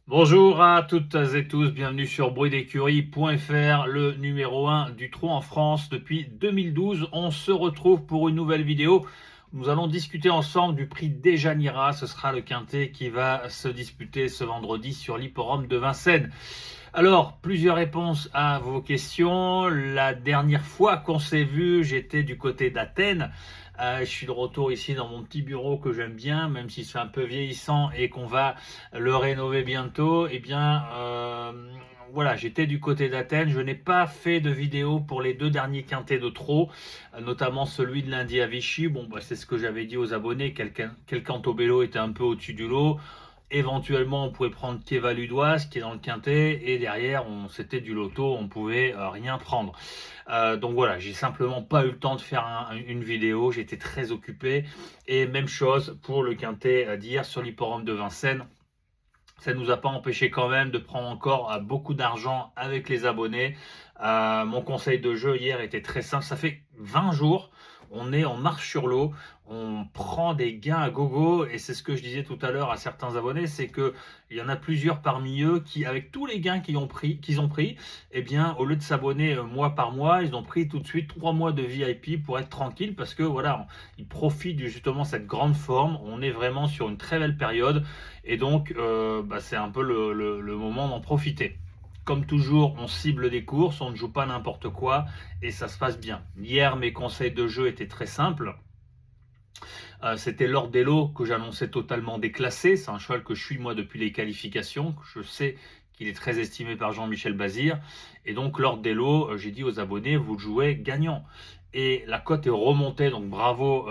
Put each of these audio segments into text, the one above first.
Bonjour à toutes et tous, bienvenue sur bruitdécurie.fr, le numéro 1 du trot en France depuis 2012. On se retrouve pour une nouvelle vidéo. Nous allons discuter ensemble du prix Déjanira. Ce sera le quintet qui va se disputer ce vendredi sur l'hipporome de Vincennes. Alors, plusieurs réponses à vos questions. La dernière fois qu'on s'est vu, j'étais du côté d'Athènes. Je suis de retour ici dans mon petit bureau que j'aime bien, même s'il se fait un peu vieillissant et qu'on va le rénover bientôt. Voilà, j'étais du côté d'Athènes. Je n'ai pas fait de vidéo pour les deux derniers quintets de trop, notamment celui de lundi à Vichy. Bon, bah, c'est ce que j'avais dit aux abonnés. Quel Cantobello était un peu au-dessus du lot. Éventuellement, on pouvait prendre Keva Ludoise qui est dans le quintet et derrière, c'était du loto, on pouvait rien prendre. Donc voilà, j'ai simplement pas eu le temps de faire une vidéo, j'étais très occupé. Et même chose pour le quintet d'hier sur l'hipporome de Vincennes. Ça ne nous a pas empêché quand même de prendre encore beaucoup d'argent avec les abonnés. Mon conseil de jeu hier était très simple. Ça fait 20 jours, on marche sur l'eau, on prend des gains à gogo. Et c'est ce que je disais tout à l'heure à certains abonnés, c'est qu'il y en a plusieurs parmi eux qui, avec tous les gains qu'ils ont pris, eh bien, au lieu de s'abonner mois par mois, ils ont pris tout de suite 3 mois de VIP pour être tranquille parce que voilà, ils profitent justement de cette grande forme. On est vraiment sur une très belle période. Et donc, c'est un peu le moment d'en profiter. Comme toujours, on cible des courses, on ne joue pas n'importe quoi et ça se passe bien. Hier, mes conseils de jeu étaient très simples. C'était Lord Dello que j'annonçais totalement déclassé. C'est un cheval que je suis moi depuis les qualifications. Je sais qu'il est très estimé par Jean-Michel Bazir. Et donc Lord Dello, j'ai dit aux abonnés, vous le jouez gagnant. Et la cote est remontée, donc bravo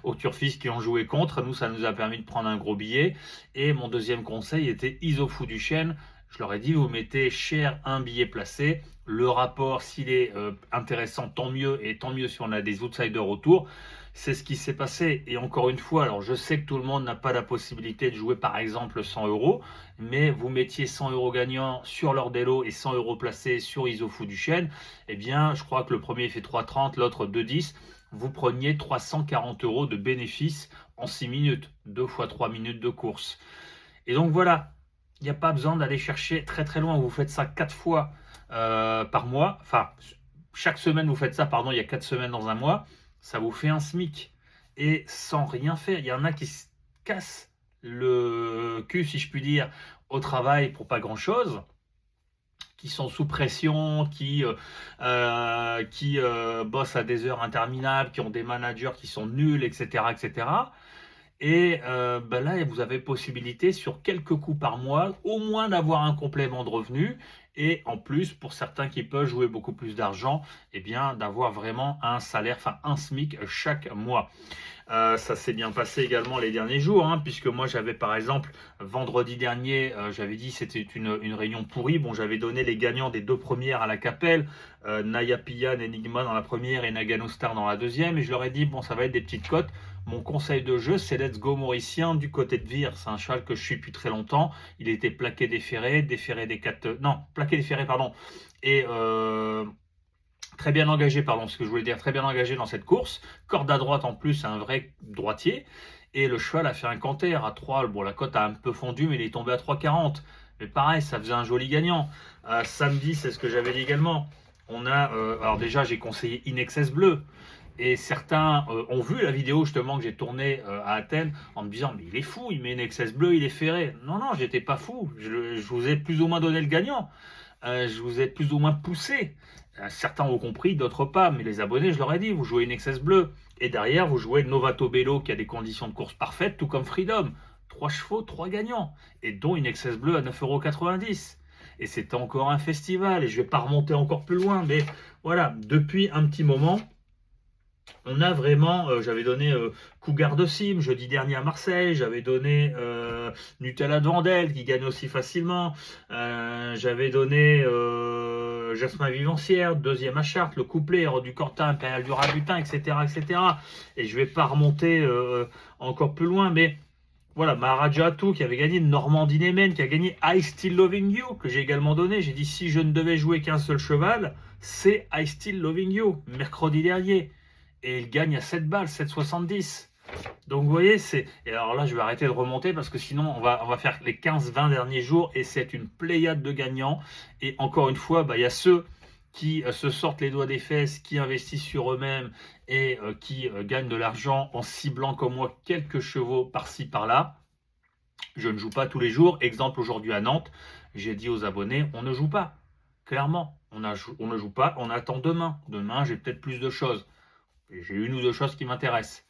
aux turfistes qui ont joué contre. Nous, ça nous a permis de prendre un gros billet. Et mon deuxième conseil était Isofou du Chêne. Je leur ai dit, vous mettez cher un billet placé. Le rapport, s'il est intéressant, tant mieux. Et tant mieux si on a des outsiders autour. C'est ce qui s'est passé. Et encore une fois, alors je sais que tout le monde n'a pas la possibilité de jouer par exemple 100 euros, mais vous mettiez 100 euros gagnants sur Lord Dello et 100 euros placés sur Isofou du Chêne, eh bien, je crois que le premier fait 3,30, l'autre 2,10. Vous preniez 340 euros de bénéfice en 6 minutes, 2 fois 3 minutes de course. Et donc voilà, il n'y a pas besoin d'aller chercher très très loin. Vous faites ça 4 fois par mois. Enfin, chaque semaine, vous faites ça, pardon, il y a 4 semaines dans un mois. Ça vous fait un SMIC. Et sans rien faire. Il y en a qui se cassent le cul, si je puis dire, au travail pour pas grand-chose, qui sont sous pression, qui bossent à des heures interminables, qui ont des managers qui sont nuls, etc. etc. Et là, vous avez possibilité sur quelques coups par mois, au moins d'avoir un complément de revenus. Et en plus, pour certains qui peuvent jouer beaucoup plus d'argent, eh bien, d'avoir vraiment un salaire, enfin un SMIC chaque mois. Ça s'est bien passé également les derniers jours, hein, puisque moi j'avais par exemple vendredi dernier, j'avais dit c'était une réunion pourrie. Bon, j'avais donné les gagnants des deux premières à la Capelle, Naya Pian, Enigma dans la première et Nagano Star dans la deuxième, et je leur ai dit bon, ça va être des petites cotes. Mon conseil de jeu, c'est Let's Go Mauricien du côté de Vire. C'est un cheval que je suis depuis très longtemps. Il était plaqué déféré des 4. Non, plaqué déféré, pardon. Et très bien engagé, pardon, ce que je voulais dire, très bien engagé dans cette course. Corde à droite en plus, un vrai droitier. Et le cheval a fait un canter à 3. Bon, la cote a un peu fondu, mais il est tombé à 3,40. Mais pareil, ça faisait un joli gagnant. Samedi, c'est ce que j'avais dit également. On a, alors déjà, j'ai conseillé In Excess Bleu. Et certains ont vu la vidéo justement que j'ai tournée à Athènes en me disant mais il est fou, il met une XS bleue, il est ferré. Non, non, j'étais pas fou. Je vous ai plus ou moins donné le gagnant. Je vous ai plus ou moins poussé. Certains ont compris, d'autres pas. Mais les abonnés, je leur ai dit, vous jouez une XS bleue. Et derrière, vous jouez Novato Bello qui a des conditions de course parfaites, tout comme Freedom. 3 chevaux, 3 gagnants. Et dont une XS bleue à 9,90 €. Et c'était encore un festival. Et je vais pas remonter encore plus loin. Mais voilà, depuis un petit moment, on a vraiment, j'avais donné Cougar de Sim jeudi dernier à Marseille, j'avais donné Nutella de Vandel qui gagne aussi facilement, j'avais donné Jasmin Vivancière, deuxième à Chartres, le couplet, Héros du Cortin, Impérial du Rabutin, etc., etc. Et je vais pas remonter encore plus loin, mais voilà, Maharaja Atou qui avait gagné, Normandie Nemen qui a gagné I Still Loving You, que j'ai également donné. J'ai dit si je ne devais jouer qu'un seul cheval, c'est I Still Loving You, mercredi dernier. Et il gagne à 7 balles, 7,70. Donc vous voyez, et alors là je vais arrêter de remonter parce que sinon on va faire les 15-20 derniers jours et c'est une pléiade de gagnants. Et encore une fois, il y a ceux qui se sortent les doigts des fesses, qui investissent sur eux-mêmes et qui gagnent de l'argent en ciblant comme moi quelques chevaux par-ci par-là. Je ne joue pas tous les jours. Exemple, aujourd'hui à Nantes, j'ai dit aux abonnés, on ne joue pas. Clairement, on ne joue pas, on attend demain. Demain, j'ai peut-être plus de choses. J'ai une ou deux choses qui m'intéressent.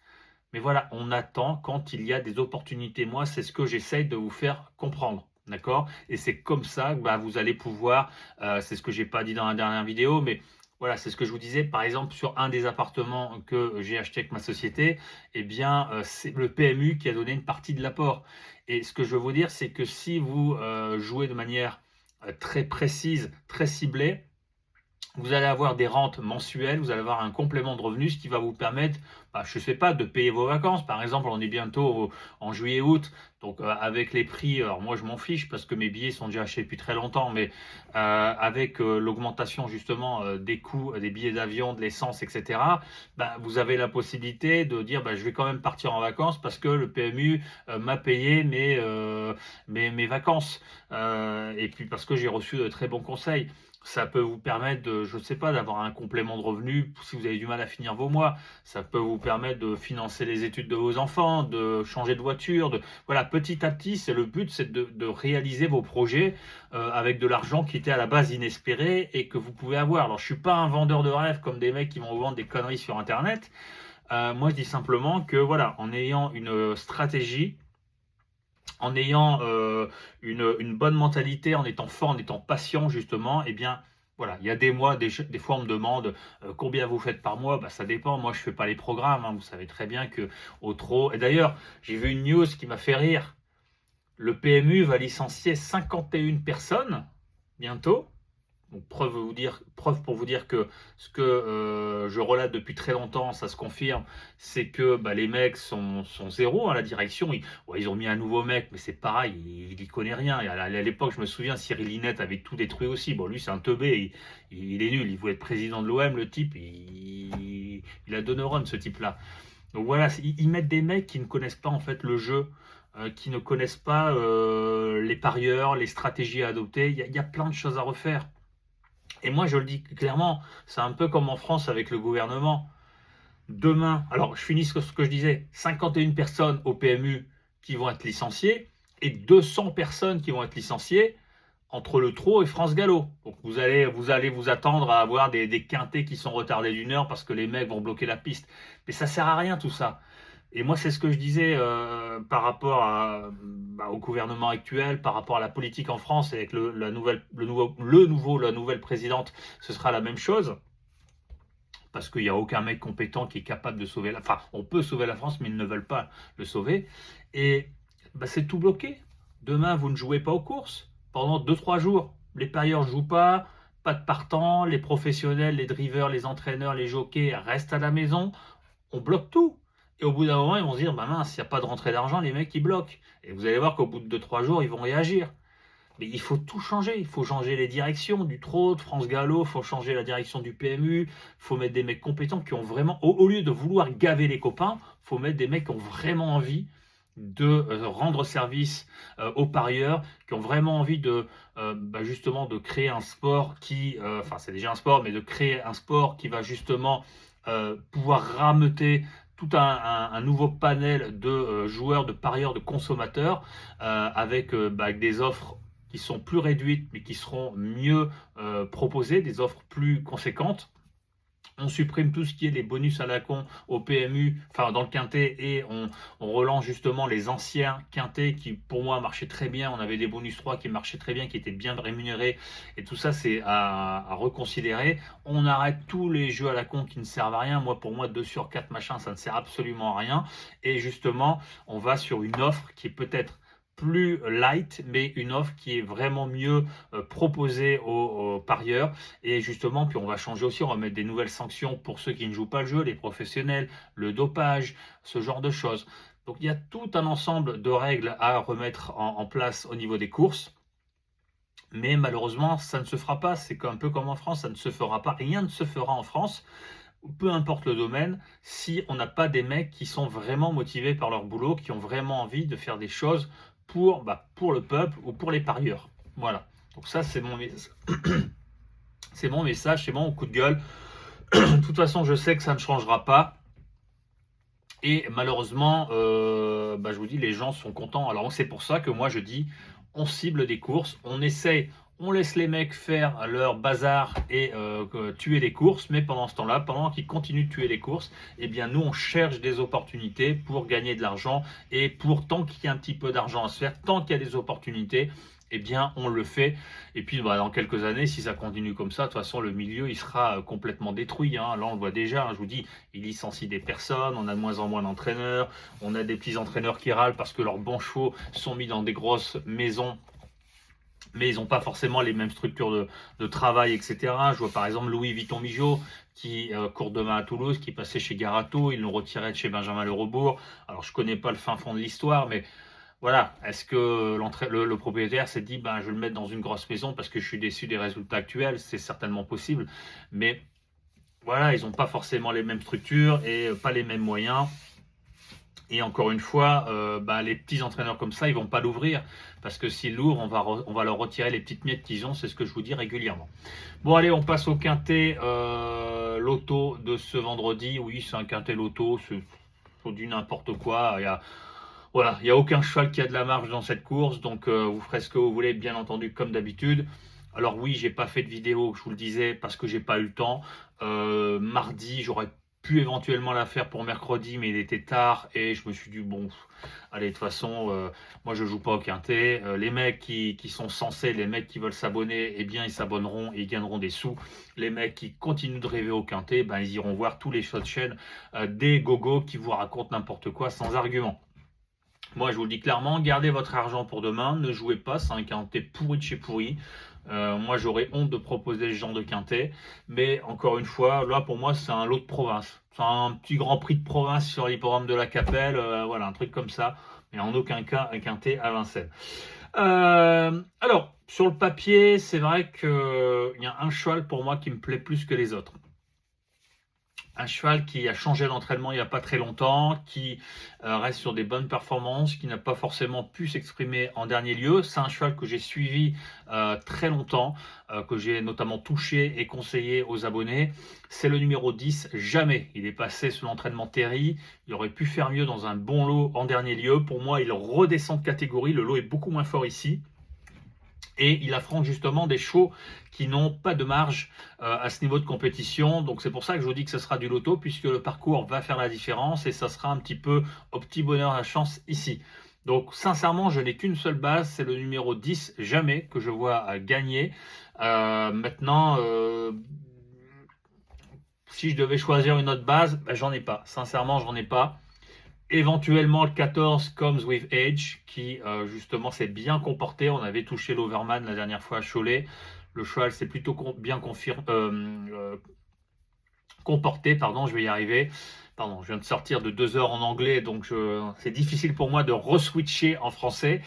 Mais voilà, on attend quand il y a des opportunités. Moi, c'est ce que j'essaye de vous faire comprendre. D'accord. Et c'est comme ça que vous allez pouvoir, c'est ce que j'ai pas dit dans la dernière vidéo, mais voilà, c'est ce que je vous disais. Par exemple, sur un des appartements que j'ai acheté avec ma société, eh bien, c'est le PMU qui a donné une partie de l'apport. Et ce que je veux vous dire, c'est que si vous jouez de manière très précise, très ciblée, vous allez avoir des rentes mensuelles, vous allez avoir un complément de revenus, ce qui va vous permettre, je ne sais pas, de payer vos vacances. Par exemple, on est bientôt en juillet-août, donc avec les prix, alors moi je m'en fiche parce que mes billets sont déjà achetés depuis très longtemps, mais avec l'augmentation justement des coûts des billets d'avion, de l'essence, etc., vous avez la possibilité de dire je vais quand même partir en vacances parce que le PMU m'a payé mes vacances, et puis parce que j'ai reçu de très bons conseils. Ça peut vous permettre de, je ne sais pas, d'avoir un complément de revenu si vous avez du mal à finir vos mois. Ça peut vous permettre de financer les études de vos enfants, de changer de voiture. Voilà, petit à petit, c'est le but, c'est de réaliser vos projets avec de l'argent qui était à la base inespéré et que vous pouvez avoir. Alors, je suis pas un vendeur de rêve comme des mecs qui vont vous vendre des conneries sur Internet. Moi, je dis simplement que voilà, en ayant une stratégie, en ayant une bonne mentalité, en étant fort, en étant patient justement, eh bien voilà, il y a des mois, des fois on me demande combien vous faites par mois, ça dépend, moi je fais pas les programmes, hein. Vous savez très bien que au trop, et d'ailleurs j'ai vu une news qui m'a fait rire, le PMU va licencier 51 personnes bientôt. Donc, preuve pour vous dire que ce que je relate depuis très longtemps, ça se confirme, c'est que les mecs sont zéro à la direction. Ils ont mis un nouveau mec, mais c'est pareil, il n'y connaît rien. Et à l'époque, je me souviens, Cyril Linette avait tout détruit aussi. Bon, lui, c'est un teubé, il est nul. Il voulait être président de l'OM, le type, il a deux neurones, ce type-là. Donc voilà, ils mettent des mecs qui ne connaissent pas en fait le jeu, qui ne connaissent pas les parieurs, les stratégies à adopter. Il y a plein de choses à refaire. Et moi, je le dis clairement, c'est un peu comme en France avec le gouvernement. Demain, alors je finis ce que je disais, 51 personnes au PMU qui vont être licenciées et 200 personnes qui vont être licenciées entre le trot et France Gallo. Donc vous allez vous attendre à avoir des quintés qui sont retardés d'une heure parce que les mecs vont bloquer la piste. Mais ça sert à rien tout ça. Et moi, c'est ce que je disais par rapport au gouvernement actuel, par rapport à la politique en France, et avec la nouvelle présidente, ce sera la même chose. Parce qu'il n'y a aucun mec compétent qui est capable de sauver la France. Enfin, on peut sauver la France, mais ils ne veulent pas le sauver. Et c'est tout bloqué. Demain, vous ne jouez pas aux courses pendant 2-3 jours. Les parieurs ne jouent pas de partant, les professionnels, les drivers, les entraîneurs, les jockeys restent à la maison. On bloque tout. Et au bout d'un moment, ils vont se dire, mince, il n'y a pas de rentrée d'argent, les mecs, ils bloquent. Et vous allez voir qu'au bout de 2-3 jours, ils vont réagir. Mais il faut tout changer. Il faut changer les directions du Trot, de France Gallo, il faut changer la direction du PMU, il faut mettre des mecs compétents qui ont vraiment, au lieu de vouloir gaver les copains, il faut mettre des mecs qui ont vraiment envie de rendre service aux parieurs, qui ont vraiment envie de justement de créer un sport qui, c'est déjà un sport, mais de créer un sport qui va justement pouvoir rameuter tout un nouveau panel de joueurs, de parieurs, de consommateurs, avec des offres qui sont plus réduites, mais qui seront mieux proposées, des offres plus conséquentes. On supprime tout ce qui est les bonus à la con au PMU, enfin dans le quintet, et on relance justement les anciens quintés qui pour moi marchaient très bien. On avait des bonus 3 qui marchaient très bien, qui étaient bien rémunérés, et tout ça c'est à reconsidérer. On arrête tous les jeux à la con qui ne servent à rien. Pour moi 2 sur 4 machin, ça ne sert absolument à rien. Et justement, on va sur une offre qui est peut-être plus light, mais une offre qui est vraiment mieux proposée aux parieurs. Et justement, puis on va changer aussi, on va mettre des nouvelles sanctions pour ceux qui ne jouent pas le jeu, les professionnels, le dopage, ce genre de choses. Donc il y a tout un ensemble de règles à remettre en place au niveau des courses. Mais malheureusement, ça ne se fera pas. C'est un peu comme en France, ça ne se fera pas. Rien ne se fera en France peu importe le domaine, si on n'a pas des mecs qui sont vraiment motivés par leur boulot, qui ont vraiment envie de faire des choses pour le peuple ou pour les parieurs. Voilà. Donc ça, c'est mon message. C'est mon message, c'est mon coup de gueule. De toute façon, je sais que ça ne changera pas. Et malheureusement, je vous dis, les gens sont contents. Alors c'est pour ça que moi je dis, on cible des courses, on essaye, on laisse les mecs faire leur bazar et tuer les courses, mais pendant ce temps-là, pendant qu'ils continuent de tuer les courses, eh bien nous on cherche des opportunités pour gagner de l'argent et pour tant qu'il y a un petit peu d'argent à se faire, tant qu'il y a des opportunités, eh bien on le fait. Et puis dans quelques années, si ça continue comme ça, de toute façon le milieu il sera complètement détruit. Hein. Là on le voit déjà, hein, je vous dis, ils licencient des personnes, on a de moins en moins d'entraîneurs, on a des petits entraîneurs qui râlent parce que leurs bons chevaux sont mis dans des grosses maisons, mais ils n'ont pas forcément les mêmes structures de travail, etc. Je vois par exemple Louis Vuitton-Migeot qui court demain à Toulouse, qui passait chez Garato, ils l'ont retiré de chez Benjamin Le Rebourg. Alors je connais pas le fin fond de l'histoire, mais voilà, est-ce que le propriétaire s'est dit, je vais le mettre dans une grosse maison parce que je suis déçu des résultats actuels? C'est certainement possible, mais voilà, ils n'ont pas forcément les mêmes structures et pas les mêmes moyens. Et encore une fois, les petits entraîneurs comme ça, ils vont pas l'ouvrir parce que s'ils l'ouvrent, on va leur retirer les petites miettes qu'ils ont. C'est ce que je vous dis régulièrement. Bon, allez, on passe au quintet loto de ce vendredi. Oui, c'est un quintet loto, c'est du n'importe quoi. Il y a aucun cheval qui a de la marge dans cette course, donc vous ferez ce que vous voulez, bien entendu, comme d'habitude. Alors oui, j'ai pas fait de vidéo, je vous le disais, parce que j'ai pas eu le temps. Mardi, j'aurais pu éventuellement la faire pour mercredi, mais il était tard et je me suis dit bon, allez, de toute façon, moi je joue pas au quintet. Les mecs qui sont censés, les mecs qui veulent s'abonner, eh bien ils s'abonneront et ils gagneront des sous. Les mecs qui continuent de rêver au quintet, ils iront voir tous les shows de chaîne des gogos qui vous racontent n'importe quoi sans argument. Moi, je vous le dis clairement, gardez votre argent pour demain, ne jouez pas, c'est un quintet pourri de chez pourri. Moi, j'aurais honte de proposer ce genre de quintet, mais encore une fois, là, pour moi, c'est un lot de province. C'est un petit grand prix de province sur l'hippodrome de la Capelle, voilà, un truc comme ça, mais en aucun cas un quintet à Vincennes. Alors, sur le papier, c'est vrai qu'il y a un cheval pour moi qui me plaît plus que les autres. Un cheval qui a changé d'entraînement il n'y a pas très longtemps, qui reste sur des bonnes performances, qui n'a pas forcément pu s'exprimer en dernier lieu. C'est un cheval que j'ai suivi très longtemps, que j'ai notamment touché et conseillé aux abonnés. C'est le numéro 10, Jamais. Il est passé sous l'entraînement Terry. Il aurait pu faire mieux dans un bon lot en dernier lieu. Pour moi, il redescend de catégorie. Le lot est beaucoup moins fort ici. Et il affronte justement des chevaux qui n'ont pas de marge à ce niveau de compétition. Donc c'est pour ça que je vous dis que ce sera du loto, puisque le parcours va faire la différence et ça sera un petit peu au petit bonheur la chance ici. Donc sincèrement, je n'ai qu'une seule base, c'est le numéro 10, Jamais, que je vois gagner. Maintenant, si je devais choisir une autre base, j'en ai pas. Sincèrement, j'en ai pas. Éventuellement le 14 Comes with Age qui justement s'est bien comporté. On avait touché l'Overman la dernière fois à Cholet. Le cheval s'est plutôt bien comporté, pardon, je vais y arriver. Pardon, je viens de sortir de 2 heures en anglais, donc c'est difficile pour moi de re-switcher en français.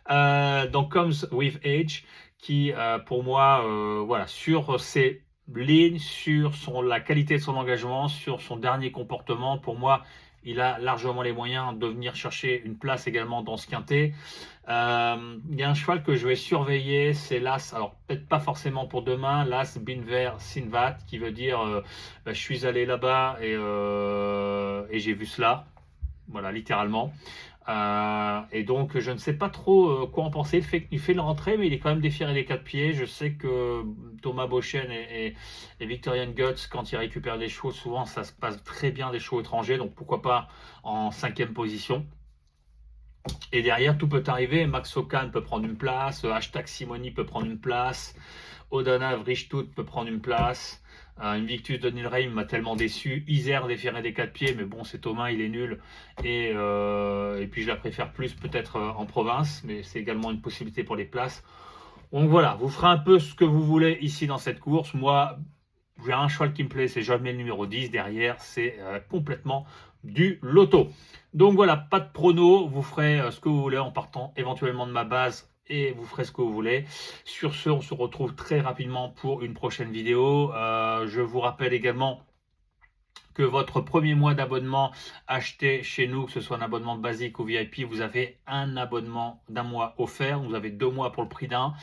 Donc Comes with Age qui pour moi, voilà, sur ses lignes, sur la qualité de son engagement, sur son dernier comportement, pour moi, il a largement les moyens de venir chercher une place également dans ce quintet. Il y a un cheval que je vais surveiller, c'est l'As, alors peut-être pas forcément pour demain, l'As Binver Sinvat, qui veut dire je suis allé là-bas et j'ai vu cela, voilà, littéralement. Et donc je ne sais pas trop quoi en penser. Il fait une rentrée, mais il est quand même déféré des 4 pieds. Je sais que Thomas Beauchesne et Victorian Guts, quand ils récupèrent des chevaux, souvent ça se passe très bien des chevaux étrangers, donc pourquoi pas en 5e position. Et derrière, tout peut arriver. Max Okan peut prendre une place, Hashtag Simoni peut prendre une place, Odana Vrichtut peut prendre une place. Invictus de Nilreim m'a tellement déçu. Isère déféré des 4 pieds, mais bon, c'est Thomas, il est nul. Et puis je la préfère plus peut-être en province, mais c'est également une possibilité pour les places. Donc voilà, vous ferez un peu ce que vous voulez ici dans cette course. Moi, j'ai un cheval qui me plaît, c'est Jamais le numéro 10. Derrière, c'est complètement du loto. Donc voilà, pas de prono. Vous ferez ce que vous voulez en partant éventuellement de ma base et vous ferez ce que vous voulez. Sur ce, on se retrouve très rapidement pour une prochaine vidéo. Je vous rappelle également que votre premier mois d'abonnement acheté chez nous, que ce soit un abonnement basique ou VIP, vous avez un abonnement d'1 mois offert. Vous avez 2 mois pour le prix d'un.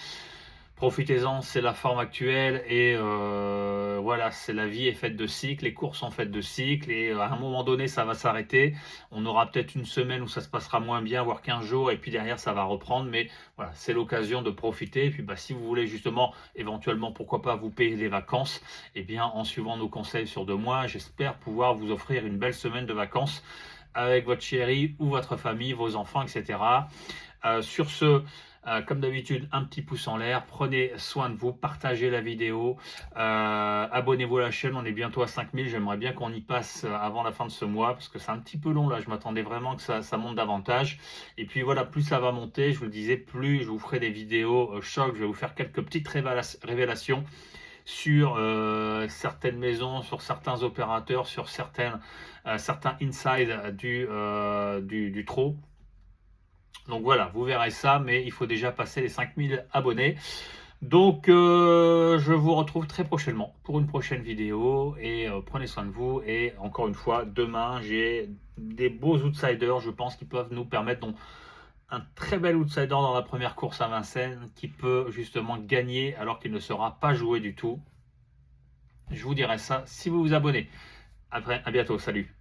Profitez-en, c'est la forme actuelle et voilà, c'est la vie est faite de cycles, les courses sont faites de cycles et à un moment donné, ça va s'arrêter. On aura peut-être une semaine où ça se passera moins bien, voire 15 jours et puis derrière, ça va reprendre. Mais voilà, c'est l'occasion de profiter. Et puis si vous voulez justement, éventuellement, pourquoi pas vous payer les vacances, eh bien, en suivant nos conseils sur 2 mois, j'espère pouvoir vous offrir une belle semaine de vacances avec votre chérie ou votre famille, vos enfants, etc. Sur ce, comme d'habitude, un petit pouce en l'air, prenez soin de vous, partagez la vidéo, abonnez-vous à la chaîne, on est bientôt à 5000, j'aimerais bien qu'on y passe avant la fin de ce mois, parce que c'est un petit peu long là, je m'attendais vraiment que ça monte davantage, et puis voilà, plus ça va monter, je vous le disais, plus je vous ferai des vidéos choc, je vais vous faire quelques petites révélations sur certaines maisons, sur certains opérateurs, sur certains insides du trot. Donc voilà, vous verrez ça, mais il faut déjà passer les 5000 abonnés. Donc je vous retrouve très prochainement pour une prochaine vidéo et prenez soin de vous. Et encore une fois, demain, j'ai des beaux outsiders, je pense, qui peuvent nous permettre, donc un très bel outsider dans la première course à Vincennes qui peut justement gagner alors qu'il ne sera pas joué du tout. Je vous dirai ça si vous vous abonnez. Après, à bientôt, salut.